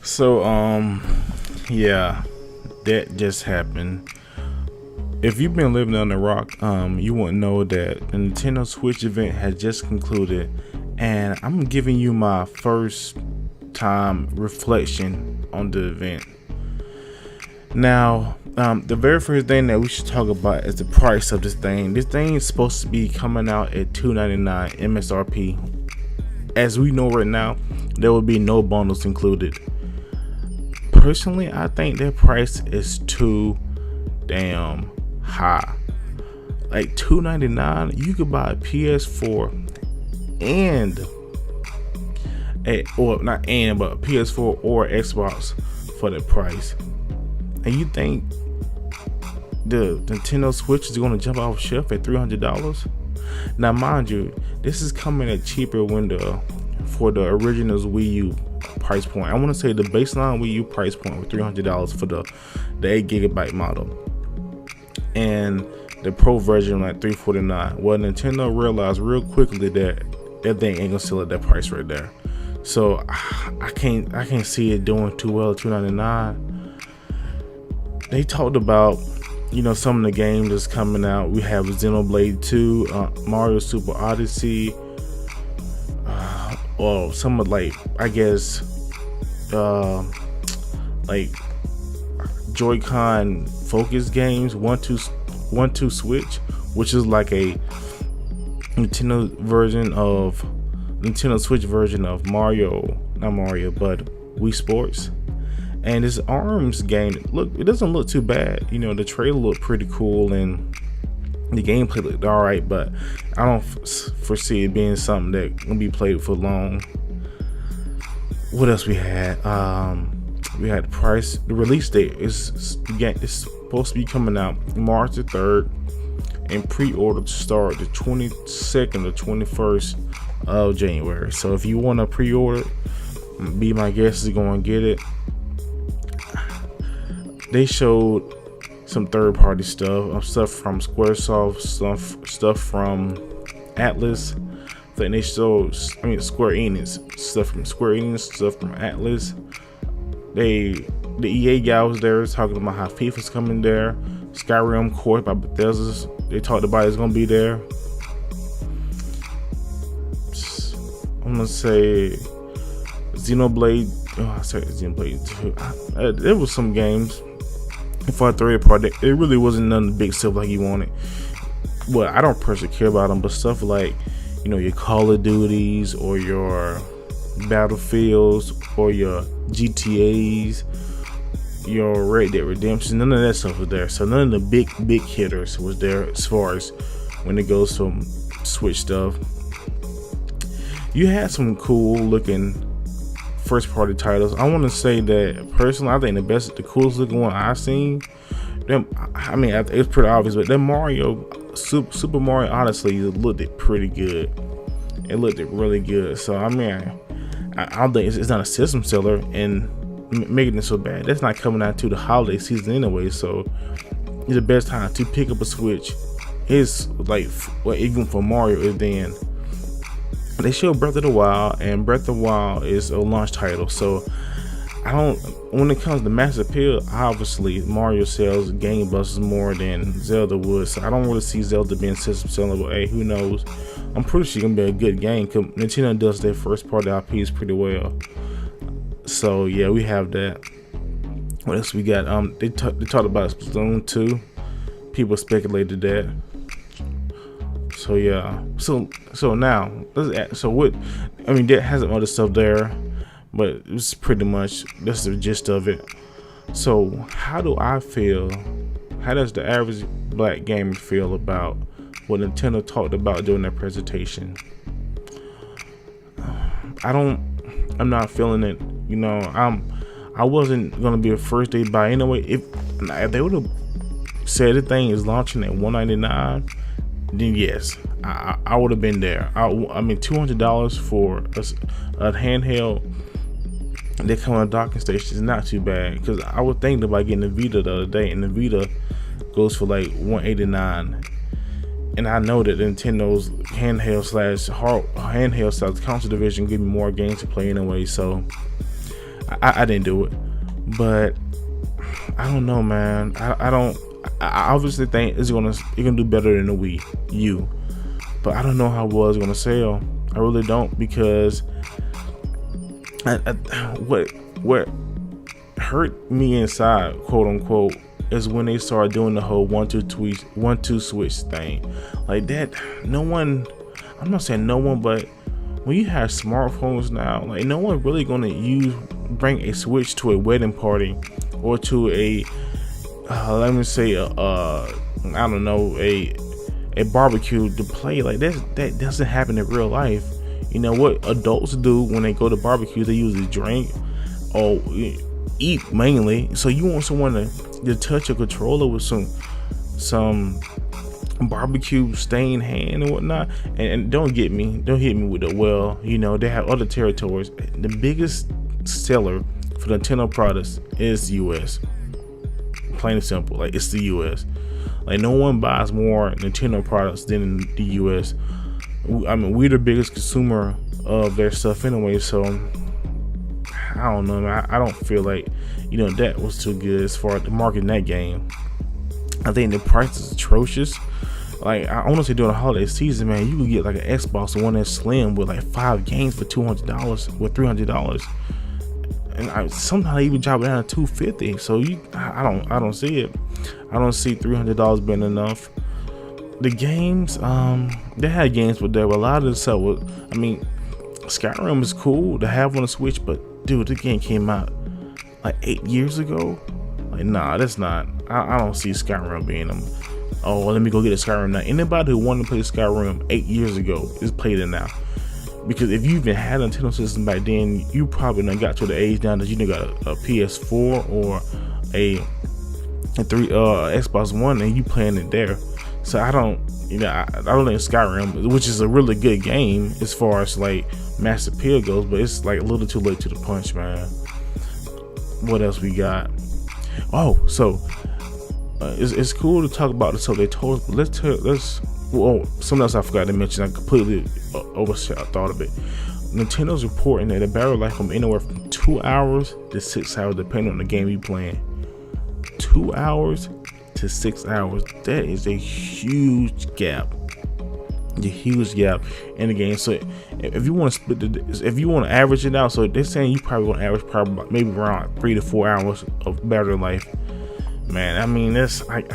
So, yeah, that just happened. If you've been living on the rock, you won't know that the Nintendo Switch event has just concluded, and I'm giving you my first time reflection on the event. Now, the very first thing that we should talk about is the price of this thing. This thing is supposed to be coming out at $299 MSRP. As we know right now, there will be no bundles included. Personally, I think that price is too damn high. Like $299, you could buy a PS4 and but PS4 or Xbox for that price. And you think the Nintendo Switch is going to jump off shelf at $300? Now, mind you, this is coming at cheaper window for the originals Wii U price point. I want to say the baseline Wii U price point was $300 for the 8 GB model, and the Pro version like $349. Well, Nintendo realized real quickly that that thing ain't gonna sell at that price right there. So I can't see it doing too well at $299. They talked about, some of the games that's coming out. We have Xenoblade 2, Mario Super Odyssey, or some of like Joy-Con focus games, one two Switch, which is like a Nintendo Switch version of Wii Sports. And this ARMS game, it doesn't look too bad. The trailer looked pretty cool and the gameplay looked alright, but I don't foresee it being something that gonna be played for long. What else we had? We had the price. The release date is supposed to be coming out March the 3rd, and pre-order to start the 22nd or 21st of January. So if you want to pre-order, be my guest is going to get it. They showed some third-party stuff from Squaresoft, stuff from Atlas. I think they showed, Square Enix, stuff from Square Enix, stuff from Atlas. The EA guy was there talking about how FIFA's coming there. Skyrim Core by Bethesda, they talked about it's gonna be there. I'm gonna say Xenoblade. I said Xenoblade 2. There was some games for a third party. It really wasn't none of the big stuff like you wanted. Well, I don't personally care about them, but stuff like your Call of Duties or your Battlefields or your GTAs, your Red Dead Redemption, none of that stuff was there. So none of the big hitters was there as far as when it goes to Switch stuff. You had some cool looking first party titles. I want to say that personally, I think the coolest looking one I've seen, it's pretty obvious, but that Super Mario Odyssey looked pretty good. It looked really good. So I don't think it's not a system seller, and making it so bad, that's not coming out to the holiday season anyway. So it's the best time to pick up a Switch. It's like, even for Mario, is then they showed Breath of the Wild, and Breath of the Wild is a launch title. So when it comes to mass appeal, obviously Mario sells gangbusters more than Zelda would. So I don't really see Zelda being system selling, but hey, who knows? I'm pretty sure it's gonna be a good game, because Nintendo does their first party IPs pretty well. So yeah, we have that. What else we got? They talked about Splatoon 2. People speculated that. So yeah. So now that has some other stuff there, but it's pretty much that's the gist of it. So how do I feel? How does the average black gamer feel about what Nintendo talked about during their presentation? I'm not feeling it. I wasn't gonna be a first day buy anyway. If they would have said the thing is launching at $199, then yes, I would have been there. $200 for a handheld that come on a docking station is not too bad, because I was thinking about getting the Vita the other day, and the Vita goes for like $189. And I know that Nintendo's handheld/console division give me more games to play anyway. So I didn't do it, but I don't know, man. I obviously think it's gonna do better than the Wii U, but I don't know how well it's gonna sell. I really don't, because what hurt me inside, quote unquote, is when they started doing the whole 1-2 switch thing. Like that, no one, I'm not saying no one, but when you have smartphones now, like no one really gonna bring a Switch to a wedding party or to a let me say I don't know, a barbecue to play. Like that doesn't happen in real life. You know what adults do when they go to barbecues? They usually drink or eat mainly. So you want someone to touch a controller with some barbecue stained hand and whatnot, and don't hit me with the, well, you know, they have other territories. The biggest seller for Nintendo products is US, plain and simple. Like, it's the US. Like, no one buys more Nintendo products than in the US. I mean, we're the biggest consumer of their stuff anyway, so I don't know, man. I don't feel like, you know, that was too good as far as marketing that game. I think the price is atrocious. Like, I honestly, during the holiday season, man, you can get like an Xbox One that's slim with like 5 games for $200 or $300, and sometimes I even drop it down to $250. So I don't see it. I don't see $300 being enough. The games, they had games, but there were a lot of the stuff. I mean, Skyrim is cool to have on the Switch, but dude, the game came out like 8 years ago. Like, nah, that's not. I don't see Skyrim being them. Oh, well, let me go get a Skyrim now. Anybody who wanted to play Skyrim 8 years ago is playing it now. Because if you even had a Nintendo system back then, you probably done got to the age now that you done got a PS4 or a Xbox One, and you playing it there. So I don't think Skyrim, which is a really good game as far as like mass appeal goes, but it's like a little too late to the punch, man. What else we got? Oh, so it's cool to talk about the stuff they told us, but something else I forgot to mention. I completely thought of it. Nintendo's reporting that the battery life from anywhere from 2 hours to 6 hours, depending on the game you playing. 2 hours to 6 hours. That is a huge gap. The huge gap in the game. So if you want to if you want to average it out, so they're saying you probably want to average maybe around 3 to 4 hours of battery life. Man, I mean, that's like,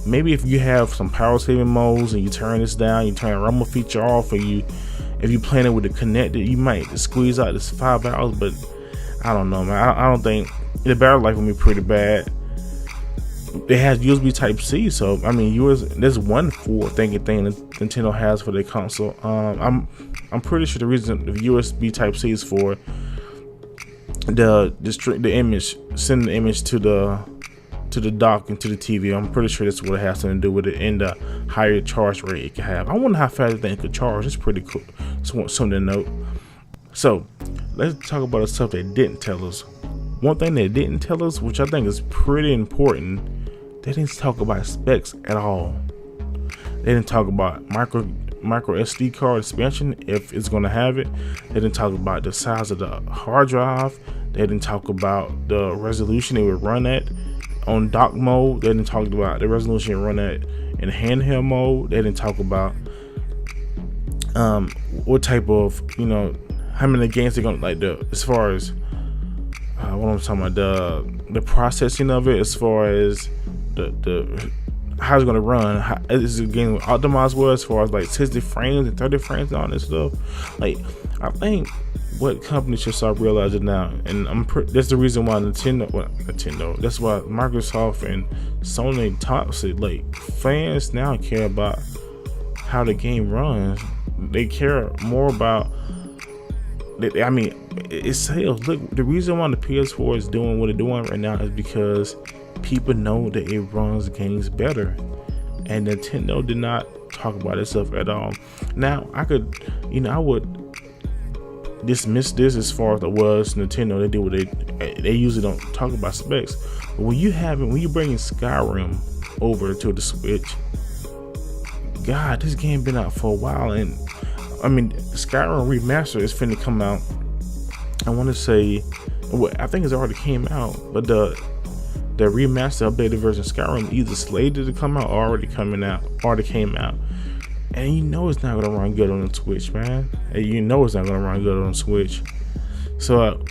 maybe if you have some power saving modes and you turn this down, you turn the rumble feature off, or if you playing it with the connected, you might squeeze out this 5 hours. But I don't know, man. I don't think the battery life will be pretty bad. It has USB Type C, so I mean, there's one forward-thinking thing that Nintendo has for their console. I'm pretty sure the reason the USB Type C is for the image, sending the image to the dock and to the TV. I'm pretty sure that's what it has something to do with it, and the higher charge rate it can have. I wonder how fast the thing could charge. It's pretty cool. Something to note. So let's talk about the stuff they didn't tell us. One thing they didn't tell us, which I think is pretty important, they didn't talk about specs at all. They didn't talk about micro SD card expansion, if it's going to have it. They didn't talk about the size of the hard drive. They didn't talk about the resolution it would run at on dock mode. They didn't talk about the resolution it run at in handheld mode. They didn't talk about what type of, you know, how many games they're going to, like, as far as what I'm talking about, the processing of it, as far as the how it's gonna run. Is the game optimized well as far as like 60 frames and 30 frames and all this stuff? Like, I think what companies should start realizing now, and that's the reason why Nintendo. That's why Microsoft and Sony talks it. Like, fans now care about how the game runs. They care more about. I mean, it's sales. Look, the reason why the PS4 is doing what it's doing right now is because people know that it runs games better, and Nintendo did not talk about this stuff at all. Now, I would dismiss this as far as it was Nintendo. They do what they usually don't talk about specs. But when you're bringing Skyrim over to the Switch, God, this game been out for a while, and I mean, Skyrim Remaster is finna come out. I want to say well, I think it's already came out, but the remaster updated version of Skyrim either slated to come out or already came out. And you know it's not gonna run good on the Switch, man. And you know it's not gonna run good on the Switch. So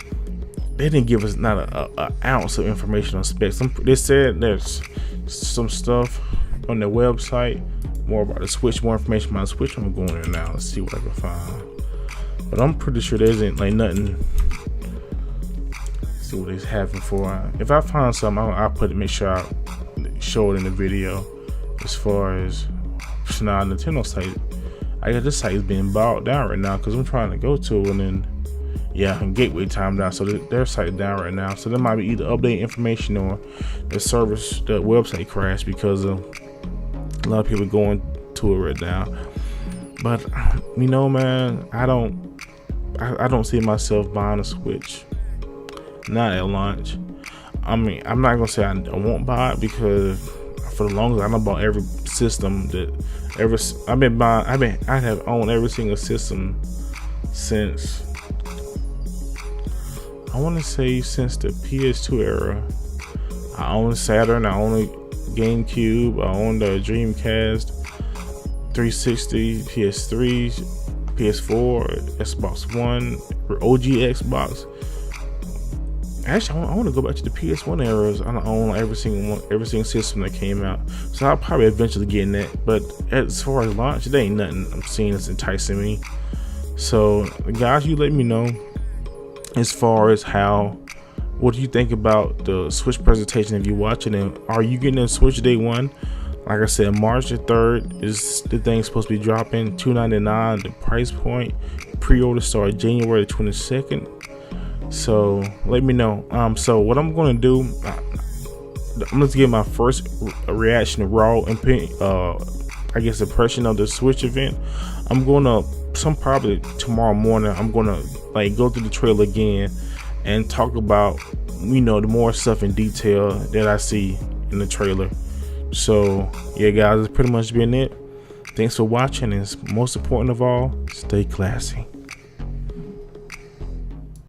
they didn't give us not a ounce of information on specs. They said there's some stuff on their website more about the Switch, more information about the Switch. I'm going there now. Let's see what I can find. But I'm pretty sure there isn't like nothing. Let's see what they're having for. If I find something, I'll put it. Make sure I show it in the video. As far as now, Nintendo site, I guess this site is being bogged down right now because I'm trying to go to it, and then Gateway time down, so their site down right now. So there might be either update information or the website crashed because of a lot of people going to it right now. But you know, man, I don't see myself buying a Switch, not at launch. I mean, I'm not gonna say I won't buy it because for the longest I bought every system that I have owned every single system since, I want to say, since the PS2 era. I own Saturn, I own a GameCube, I own the Dreamcast, 360, PS3, PS4, Xbox One, OG Xbox. Actually, I want to go back to the PS1 eras. I own every single system that came out. So I'll probably eventually get in that. But as far as launch, there ain't nothing I'm seeing that's enticing me. So guys, you let me know as far as what do you think about the Switch presentation if you're watching it. Are you getting a Switch day one? Like I said, March the 3rd is the thing supposed to be dropping, $299 the price point. Pre-order start January 22nd. So let me know. So what I'm gonna do, I'm gonna give my first reaction to raw impression of the Switch event. I'm gonna probably tomorrow morning I'm gonna go through the trailer again and talk about the more stuff in detail that I see in the trailer. So yeah, guys, that's pretty much been it. Thanks for watching, and most important of all, stay classy.